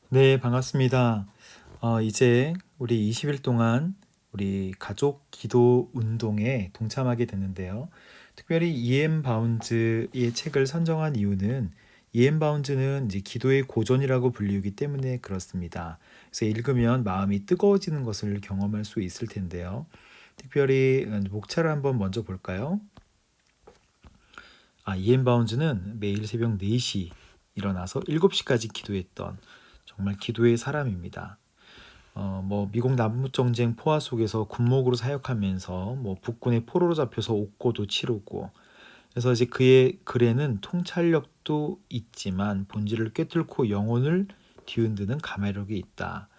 네, 반갑습니다. 이제 우리 20일 동안 우리 가족 기도 운동에 동참하게 됐는데요. 특별히 이엠 바운즈의 책을 선정한 이유는 이엠 바운즈는 이제 기도의 고전이라고 불리우기 때문에 그렇습니다. 그래서 읽으면 마음이 뜨거워지는 것을 경험할 수 있을 텐데요. 특별히 목차를 한번 먼저 볼까요? 이엠 바운즈는 매일 새벽 4시 일어나서 7시까지 기도했던 정말 기도의 사람입니다. 미국 남북전쟁 포화 속에서 군목으로 사역하면서 북군의 포로로 잡혀서 옥고도 치르고, 그래서 이제 그의 글에는 통찰력도 있지만 본질을 꿰뚫고 영혼을 뒤흔드는 감화력이 있다.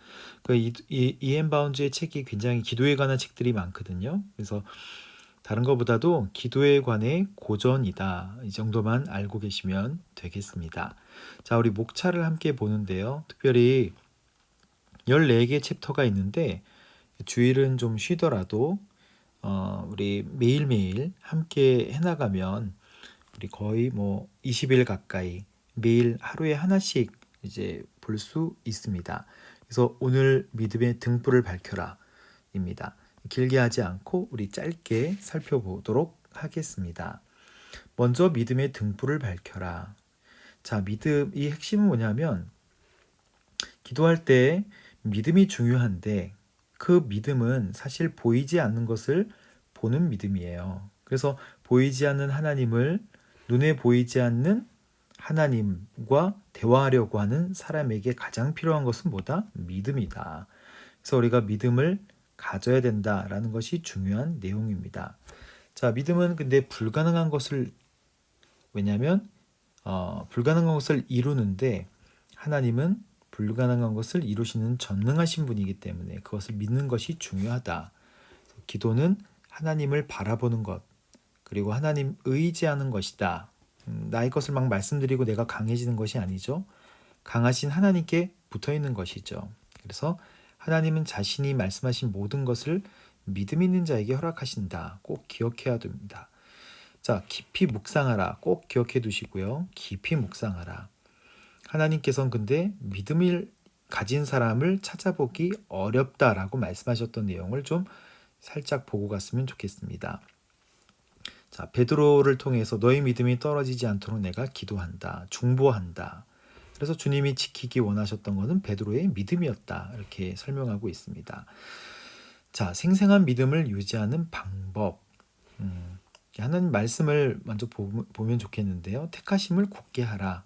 이엠 바운즈의 책이 굉장히 기도에 관한 책들이 많거든요. 그래서 다른 것보다도 기도에 관해 고전이다. 이 정도만 알고 계시면 되겠습니다. 자, 우리 목차를 함께 보는데요. 특별히 14개 챕터가 있는데 주일은 좀 쉬더라도 우리 매일매일 함께 해나가면 우리 거의 20일 가까이 매일 하루에 하나씩 이제 볼 수 있습니다. 그래서 오늘 믿음의 등불을 밝혀라 입니다. 길게 하지 않고 우리 짧게 살펴보도록 하겠습니다. 먼저 믿음의 등불을 밝혀라. 자, 믿음의 핵심은 뭐냐면 기도할 때 믿음이 중요한데 그 믿음은 사실 보이지 않는 것을 보는 믿음이에요. 그래서 보이지 않는 하나님을 눈에 보이지 않는 하나님과 대화하려고 하는 사람에게 가장 필요한 것은 뭐다? 믿음이다. 그래서 우리가 믿음을 가져야 된다라는 것이 중요한 내용입니다. 자, 믿음은 근데 불가능한 것을 왜냐하면 불가능한 것을 이루는데 하나님은 불가능한 것을 이루시는 전능하신 분이기 때문에 그것을 믿는 것이 중요하다. 기도는 하나님을 바라보는 것, 그리고 하나님 의지하는 것이다. 나의 것을 막 말씀드리고 내가 강해지는 것이 아니죠. 강하신 하나님께 붙어 있는 것이죠. 그래서 하나님은 자신이 말씀하신 모든 것을 믿음 있는 자에게 허락하신다. 꼭 기억해야 됩니다. 자, 깊이 묵상하라. 꼭 기억해 두시고요. 깊이 묵상하라. 하나님께서는 근데 믿음을 가진 사람을 찾아보기 어렵다라고 말씀하셨던 내용을 좀 살짝 보고 갔으면 좋겠습니다. 자, 베드로를 통해서 너희 믿음이 떨어지지 않도록 내가 기도한다. 중보한다. 그래서 주님이 지키기 원하셨던 것은 베드로의 믿음이었다. 이렇게 설명하고 있습니다. 자, 생생한 믿음을 유지하는 방법. 하나님 말씀을 먼저 보면 좋겠는데요. 택하심을 굳게 하라.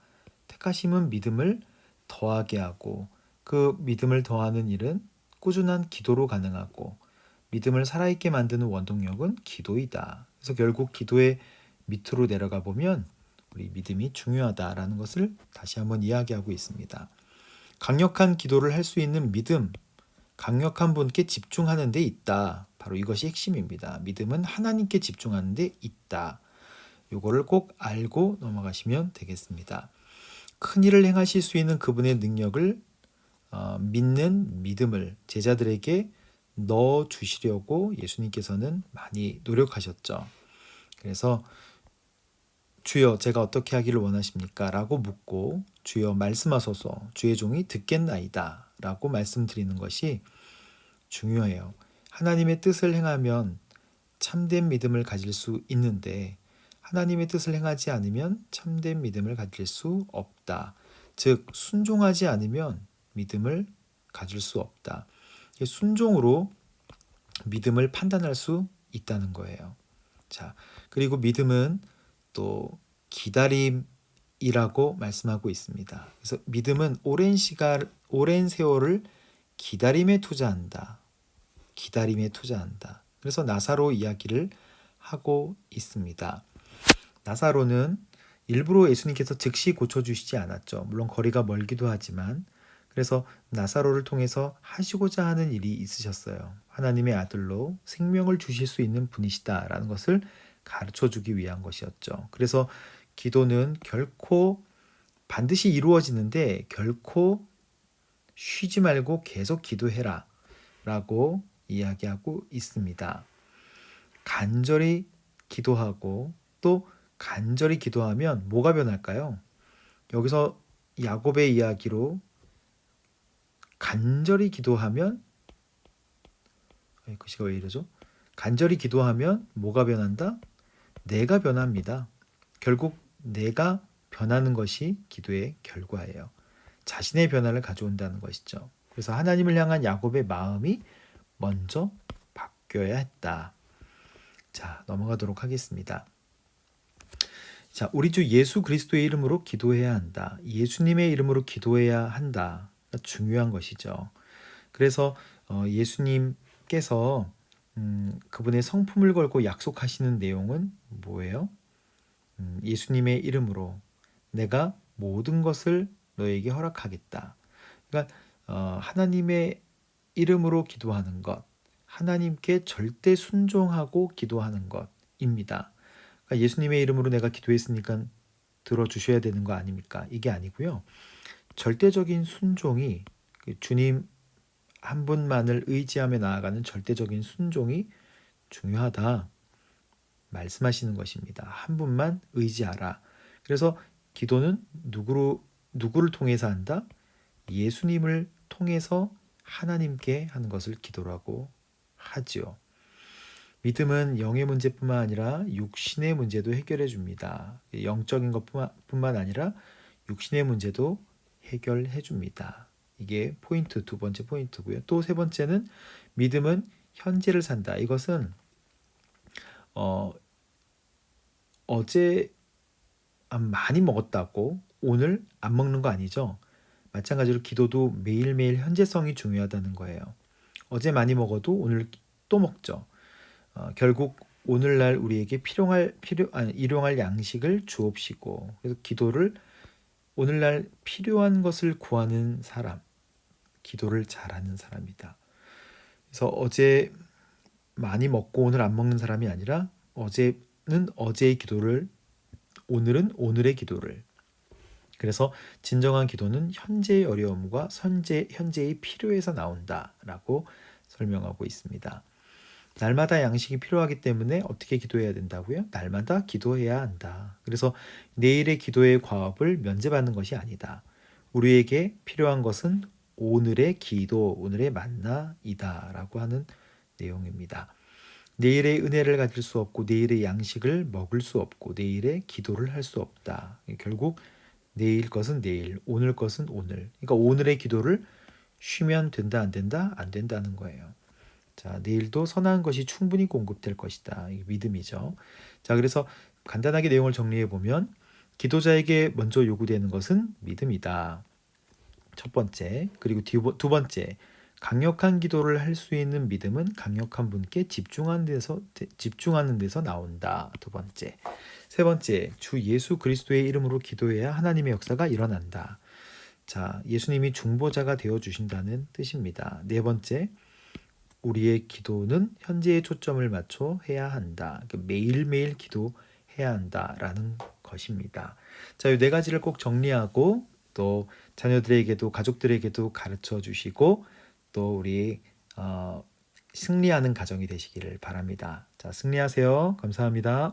택하심은 믿음을 더하게 하고 그 믿음을 더하는 일은 꾸준한 기도로 가능하고 믿음을 살아있게 만드는 원동력은 기도이다. 그래서 결국 기도의 밑으로 내려가 보면 우리 믿음이 중요하다라는 것을 다시 한번 이야기하고 있습니다. 강력한 기도를 할 수 있는 믿음, 강력한 분께 집중하는 데 있다. 바로 이것이 핵심입니다. 믿음은 하나님께 집중하는 데 있다. 요거를 꼭 알고 넘어가시면 되겠습니다. 큰 일을 행하실 수 있는 그분의 능력을 믿는 믿음을 제자들에게 넣어 주시려고 예수님께서는 많이 노력하셨죠. 그래서 주여 제가 어떻게 하기를 원하십니까? 라고 묻고 주여 말씀하소서 주의 종이 듣겠나이다 라고 말씀드리는 것이 중요해요. 하나님의 뜻을 행하면 참된 믿음을 가질 수 있는데 하나님의 뜻을 행하지 않으면 참된 믿음을 가질 수 없다. 즉 순종하지 않으면 믿음을 가질 수 없다. 순종으로 믿음을 판단할 수 있다는 거예요. 자, 그리고 믿음은 또 기다림이라고 말씀하고 있습니다. 그래서 믿음은 오랜 세월을 기다림에 투자한다. 기다림에 투자한다. 그래서 나사로 이야기를 하고 있습니다. 나사로는 일부러 예수님께서 즉시 고쳐주시지 않았죠. 물론 거리가 멀기도 하지만 그래서 나사로를 통해서 하시고자 하는 일이 있으셨어요. 하나님의 아들로 생명을 주실 수 있는 분이시다라는 것을 가르쳐주기 위한 것이었죠. 그래서 기도는 결코 반드시 이루어지는데 결코 쉬지 말고 계속 기도해라 라고 이야기하고 있습니다. 간절히 기도하고 또 간절히 기도하면 뭐가 변할까요? 여기서 야곱의 이야기로 간절히 기도하면 글씨가 왜 이러죠? 간절히 기도하면 뭐가 변한다? 내가 변합니다. 결국 내가 변하는 것이 기도의 결과예요. 자신의 변화를 가져온다는 것이죠. 그래서 하나님을 향한 야곱의 마음이 먼저 바뀌어야 했다. 자, 넘어가도록 하겠습니다. 자, 우리 주 예수 그리스도의 이름으로 기도해야 한다. 예수님의 이름으로 기도해야 한다. 중요한 것이죠. 그래서 예수님께서 그분의 성품을 걸고 약속하시는 내용은 뭐예요? 예수님의 이름으로 내가 모든 것을 너에게 허락하겠다. 그러니까 하나님의 이름으로 기도하는 것, 하나님께 절대 순종하고 기도하는 것입니다. 그러니까 예수님의 이름으로 내가 기도했으니까 들어주셔야 되는 거 아닙니까? 이게 아니고요. 절대적인 순종이 주님 한 분만을 의지하며 나아가는 절대적인 순종이 중요하다 말씀하시는 것입니다. 한 분만 의지하라. 그래서 기도는 누구를 통해서 한다? 예수님을 통해서 하나님께 하는 것을 기도라고 하지요. 믿음은 영의 문제뿐만 아니라 육신의 문제도 해결해 줍니다. 영적인 것뿐만 아니라 육신의 문제도 해결해 줍니다. 이게 두 번째 포인트고요. 또 세 번째는 믿음은 현재를 산다. 이것은 어제 많이 먹었다고 오늘 안 먹는 거 아니죠? 마찬가지로 기도도 매일매일 현재성이 중요하다는 거예요. 어제 많이 먹어도 오늘 또 먹죠. 결국 오늘날 우리에게 일용할 양식을 주옵시고, 그래서 기도를 오늘날 필요한 것을 구하는 사람, 기도를 잘하는 사람이다. 그래서 어제 많이 먹고 오늘 안 먹는 사람이 아니라 어제는 어제의 기도를, 오늘은 오늘의 기도를. 그래서 진정한 기도는 현재의 어려움과 현재의 필요에서 나온다라고 설명하고 있습니다. 날마다 양식이 필요하기 때문에 어떻게 기도해야 된다고요? 날마다 기도해야 한다. 그래서 내일의 기도의 과업을 면제받는 것이 아니다. 우리에게 필요한 것은 오늘의 기도, 오늘의 만나이다 라고 하는 내용입니다. 내일의 은혜를 가질 수 없고 내일의 양식을 먹을 수 없고 내일의 기도를 할 수 없다. 결국 내일 것은 내일, 오늘 것은 오늘. 그러니까 오늘의 기도를 쉬면 된다, 안 된다? 안 된다는 거예요. 자, 내일도 선한 것이 충분히 공급될 것이다. 이게 믿음이죠. 자, 그래서 간단하게 내용을 정리해 보면 기도자에게 먼저 요구되는 것은 믿음이다. 첫 번째. 그리고 두 번째. 강력한 기도를 할 수 있는 믿음은 강력한 분께 집중하는 데서 나온다. 두 번째. 세 번째. 주 예수 그리스도의 이름으로 기도해야 하나님의 역사가 일어난다. 자, 예수님이 중보자가 되어 주신다는 뜻입니다. 네 번째. 우리의 기도는 현재에 초점을 맞춰 해야 한다. 매일매일 기도해야 한다라는 것입니다. 자, 이 네 가지를 꼭 정리하고 또 자녀들에게도 가족들에게도 가르쳐 주시고 또 우리 승리하는 가정이 되시기를 바랍니다. 자, 승리하세요. 감사합니다.